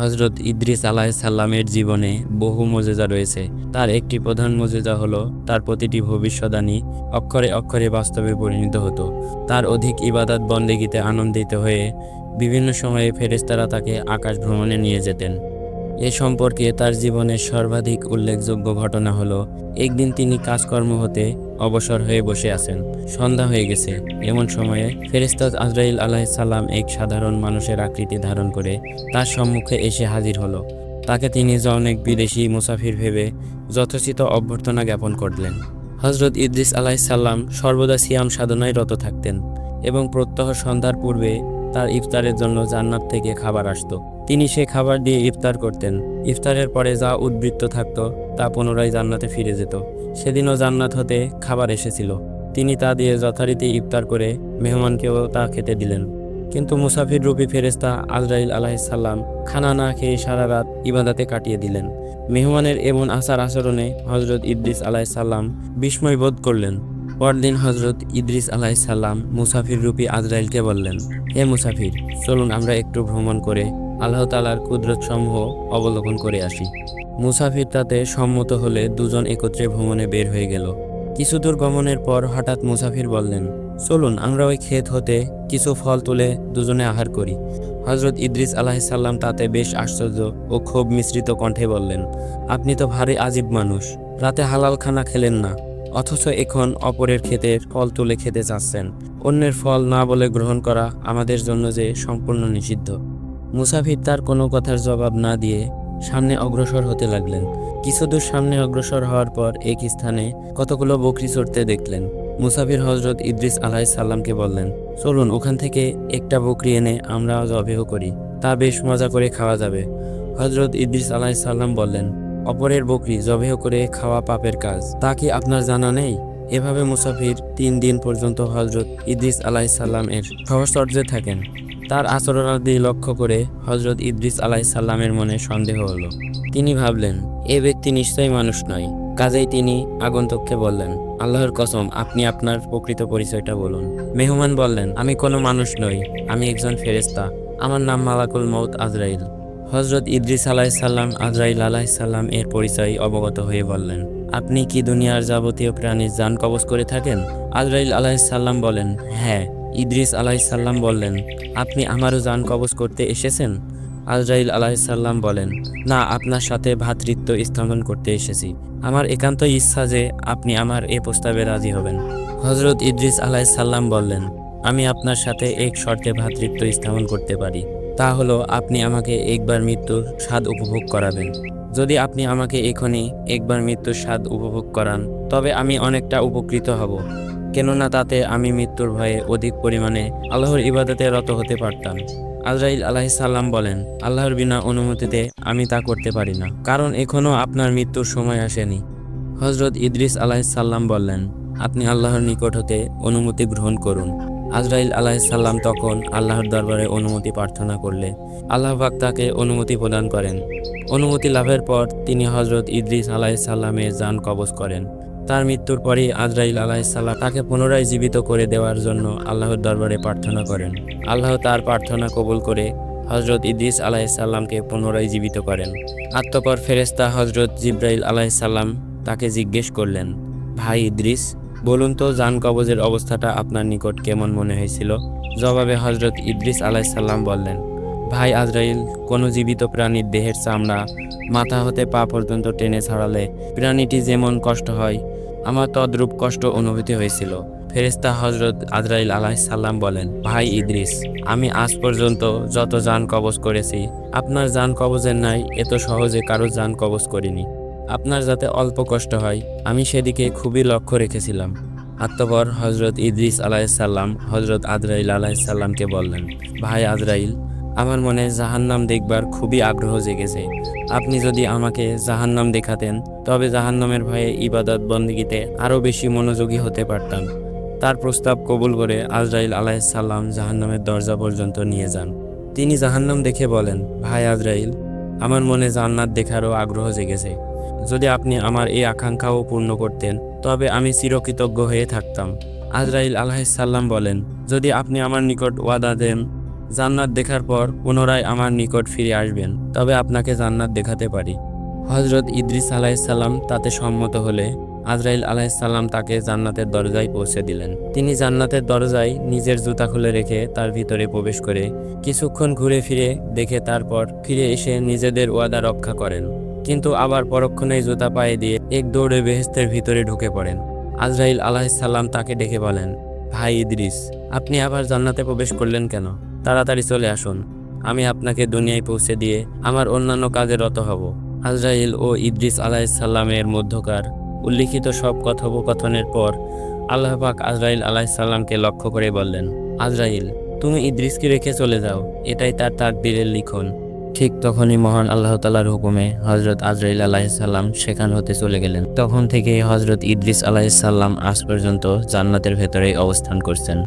হজরত ইদ্রিস আলাইহিসসালামের জীবনে বহু মুজিজা রয়েছে। তার একটি প্রধান মুজিজা হলো তার প্রতিটি ভবিষ্যদ্বাণী অক্ষরে অক্ষরে বাস্তবে পরিণত হতো। তার অধিক ইবাদত বন্দেগীতে আনন্দিত হয়ে বিভিন্ন সময়ে ফেরেশতারা তাকে আকাশ ভ্রমণে নিয়ে যেতেন। এ সম্পর্কে তার জীবনের সর্বাধিক উল্লেখযোগ্য ঘটনা হলো একদিন তিনি কাজকর্ম হতে অবসর হয়ে বসে আছেন। সন্ধ্যা হয়ে গেছে। এমন সময়ে ফেরেশতা আজরাইল আলাইহিসসালাম এক সাধারণ মানুষের আকৃতি ধারণ করে তার সম্মুখে এসে হাজির হলো। তাকে তিনি অনেক বিদেশি মুসাফির ভেবে যথোচিত অভ্যর্থনা জ্ঞাপন করলেন। হজরত ইদ্রিস আলাইহিসসালাম সর্বদা সিয়াম সাধনায় রত থাকতেন এবং প্রত্যহ সন্ধ্যার পূর্বে তার ইফতারের জন্য জান্নাত থেকে খাবার আসতো। তিনি সে খাবার দিয়ে ইফতার করতেন। ইফতারের পরে যা উদ্বৃত্ত থাকতো তা পুনরায় জান্নাতে ফিরে যেত। সেদিনও জান্নাত হতে খাবার এসেছিল। তিনি তা দিয়ে যথারীতি ইফতার করে মেহমানকেও তা খেতে দিলেন। কিন্তু মুসাফির রূপী ফেরেশতা আজরাইল আলাইহিসসালাম খানা না খেয়ে সারা রাত ইবাদতে কাটিয়ে দিলেন। মেহমানের এমন আচার আচরণে হজরত ইদ্রিস আলাইহিসসালাম বিস্ময় বোধ করলেন। পরদিন হজরত ইদ্রিস আলাইহিসসালাম মুসাফির রূপী আজরাইলকে বললেন, হে মুসাফির, চলুন আমরা একটু ভ্রমণ করে আল্লাহ তাআলার কুদরত সমূহ অবলোকন করে আসি। মুসাফির তাতে সম্মত হলে দুজন একত্রে ভ্রমণে বের হয়ে গেল। কিছু দূর গমনের পর হঠাৎ মুসাফির বললেন, চলুন আমরা ওই ক্ষেত হতে কিছু ফল তুলে দুজনে আহার করি। হজরত ইদ্রিস আলাইহিসসালাম তাতে বেশ আশ্চর্য ও ক্ষোভ মিশ্রিত কণ্ঠে বললেন, আপনি তো ভারী আজীব মানুষ, রাতে হালাল খানা খেলেন না, অথচ এখন অপরের ক্ষেতের ফল তুলে খেতে চাচ্ছেন। অন্যের ফল না বলে গ্রহণ করা আমাদের জন্য যে সম্পূর্ণ নিষিদ্ধ। মুসাফির তার কোনো কথার জবাব না দিয়ে সামনে অগ্রসর হতে লাগলেন। কিছুদূর সামনে অগ্রসর হওয়ার পর এক স্থানে কতগুলো বকরি চড়তে দেখলেন। মুসাফির হজরত ইদ্রিস আলাইহিসসালামকে বললেন, চলুন ওখান থেকে একটা বকরি এনে আমরা জবেহ করি, তা বেশ মজা করে খাওয়া যাবে। হজরত ইদ্রিস আলাইহিসসালাম বললেন, অপরের বকরি জবেহ করে খাওয়া পাপের কাজ, তা কি আপনার জানা নেই? এভাবে মুসাফির 3 দিন পর্যন্ত হজরত ইদ্রিস আলাইহিসসালাম এর সহচর্যে থাকেন। তার আচরণাদি লক্ষ্য করে হজরত ইদ্রিস আলাইহিসসালামের মনে সন্দেহ হলো। তিনি ভাবলেন, এ ব্যক্তি নিশ্চয়ই মানুষ নয়। কাজেই তিনি আগন্তুককে বললেন, আল্লাহর কসম, আপনি আপনার প্রকৃত পরিচয়টা বলুন। মেহমান বললেন, আমি কোনো মানুষ নই, আমি একজন ফেরেশতা, আমার নাম মালাকুল মউত আজরাইল। হজরত ইদ্রিস আলাইহিসসালাম আজরাইল আলাইহিসসালাম এর পরিচয় অবগত হয়ে বললেন, আপনি কি দুনিয়ার যাবতীয় প্রাণীর জান কবজ করে থাকেন? আজরাইল আলাইহিসসালাম বলেন, হ্যাঁ। ইদ্রিস আলাইহিসসালাম বললেন, আপনি আমারও জান কবজ করতে এসেছেন? আজরাইল আলাইহিসসালাম বলেন, না, আপনার সাথে ভ্রাতৃত্ব স্থাপন করতে এসেছি। আমার একান্ত ইচ্ছা যে আপনি আমার এ প্রস্তাবে রাজি হবেন। হজরত ইদ্রিস আলাইহিসসালাম বললেন, আমি আপনার সাথে এক শর্তে ভ্রাতৃত্ব স্থাপন করতে পারি। তা হলো আপনি আমাকে একবার মৃত্যুর স্বাদ উপভোগ করাবেন। যদি আপনি আমাকে এখনই একবার মৃত্যুর স্বাদ উপভোগ করান তবে আমি অনেকটা উপকৃত হব, কেননা তাতে আমি মৃত্যুর ভয়ে অধিক পরিমাণে আল্লাহর ইবাদতে রত হতে পারতাম। আজরাইল আলাইহিসসালাম বলেন, আল্লাহর বিনা অনুমতিতে আমি তা করতে পারি না, কারণ এখনও আপনার মৃত্যুর সময় আসেনি। হজরত ইদ্রিস আলাইহিসসালাম বললেন, আপনি আল্লাহর নিকট হতে অনুমতি গ্রহণ করুন। আজরাইল আলাইহিসসালাম তখন আল্লাহর দরবারে অনুমতি প্রার্থনা করলে আল্লাহ পাক তাকে অনুমতি প্রদান করেন। অনুমতি লাভের পর তিনি হজরত ইদ্রিস আলাইহিসসালামের জান কবজ করেন। তার মৃত্যুর পরই আজরাইল আলাইহিসসালাম তাকে পুনরায় জীবিত করে দেওয়ার জন্য আল্লাহর দরবারে প্রার্থনা করেন। আল্লাহ তার প্রার্থনা কবুল করে হজরত ইদ্রিস আলাইহিসসালামকে পুনরায় জীবিত করেন। অতঃপর ফেরেশতা হজরত জিবরাইল আলাইহিসসালাম তাকে জিজ্ঞেস করলেন, ভাই ইদ্রিস, বলুন তো জান কবজের অবস্থাটা আপনার নিকট কেমন মনে হয়েছিল? জবাবে হজরত ইদ্রিস আলাইহিসসালাম বললেন, ভাই আজরাইল, কোনো জীবিত প্রাণীর দেহের চামড়া মাথা হতে পা পর্যন্ত টেনে ছাড়ালে প্রাণীটি যেমন কষ্ট হয়, আমার তদ্রূপ কষ্ট অনুভূতি হয়েছিল। ফেরেশতা হজরত আজরাইল আলাইহিসসালাম বলেন, ভাই ইদ্রিস, আমি আজ পর্যন্ত যত জান কবজ করেছি আপনার জান কবজের ন্যায় এত সহজে কারো জান কবজ করিনি। আপনার যাতে অল্প কষ্ট হয় আমি সেদিকে খুবই লক্ষ্য রেখেছিলাম। অতঃপর হজরত ইদ্রিস আলাইহিসসালাম হজরত আজরাইল আলাইহিসসালামকে বললেন, ভাই আজরাইল, আমার মনে জাহান্নাম দেখবার খুবই আগ্রহ জেগেছে। আপনি যদি আমাকে জাহান্নাম দেখাতেন তবে জাহান্নামের ভয়ে ইবাদত বন্দেগীতে আরও বেশি মনোযোগী হতে পারতাম। তার প্রস্তাব কবুল করে আজরাইল আলাইহিসসালাম জাহান্নামের দরজা পর্যন্ত নিয়ে যান। তিনি জাহান্নাম দেখে বলেন, ভাই আজরাইল, আমার মনে জান্নাত দেখারও আগ্রহ জেগেছে। যদি আপনি আমার এই আকাঙ্ক্ষাও পূর্ণ করতেন তবে আমি চিরকৃতজ্ঞ হয়ে থাকতাম। আজরাইল আলাইহিসসালাম বলেন, যদি আপনি আমার নিকট ওয়াদা দেন জান্নাত দেখার পর পুনরায় আমার নিকট ফিরে আসবেন, তবে আপনাকে জান্নাত দেখাতে পারি। হজরত ইদ্রিস আলাইসাল্লাম তাতে সম্মত হলে আজরাইল আলাইসাল্লাম তাকে জান্নাতের দরজায় পৌঁছে দিলেন। তিনি জান্নাতের দরজায় নিজের জুতা খুলে রেখে তার ভিতরে প্রবেশ করে কিছুক্ষণ ঘুরে ফিরে দেখে তারপর ফিরে এসে নিজেদের ওয়াদা রক্ষা করেন, কিন্তু আবার পরক্ষণেই জুতা পায়ে দিয়ে এক দৌড়ে বেহেশতের ভিতরে ঢুকে পড়েন। আজরাইল আলাইসাল্লাম তাকে ডেকে বলেন, ভাই ইদ্রিস, আপনি আবার জান্নাতে প্রবেশ করলেন কেন? তাড়াতাড়ি চলে আসুন, আমি আপনাকে দুনিয়ায় পৌঁছে দিয়ে আমার অন্যান্য কাজে রত হব। আজরাইল ও ইদ্রিস আলাইসাল্লামের মধ্যকার উল্লিখিত সব কথোপকথনের পর আল্লাহ পাক আজরাইল আলাইসাল্লামকে লক্ষ্য করে বললেন, আজরাইল, তুমি ইদ্রিসকে রেখে চলে যাও, এটাই তার তাকদীরের লিখন। ঠিক তখনই মহান আল্লাহ তাআলার হুকুমে হজরত আজরাইল আলাইসাল্লাম সেখান হতে চলে গেলেন। তখন থেকে হজরত ইদ্রিস আলাইসাল্লাম আজ পর্যন্ত জান্নাতের ভেতরেই অবস্থান করছেন।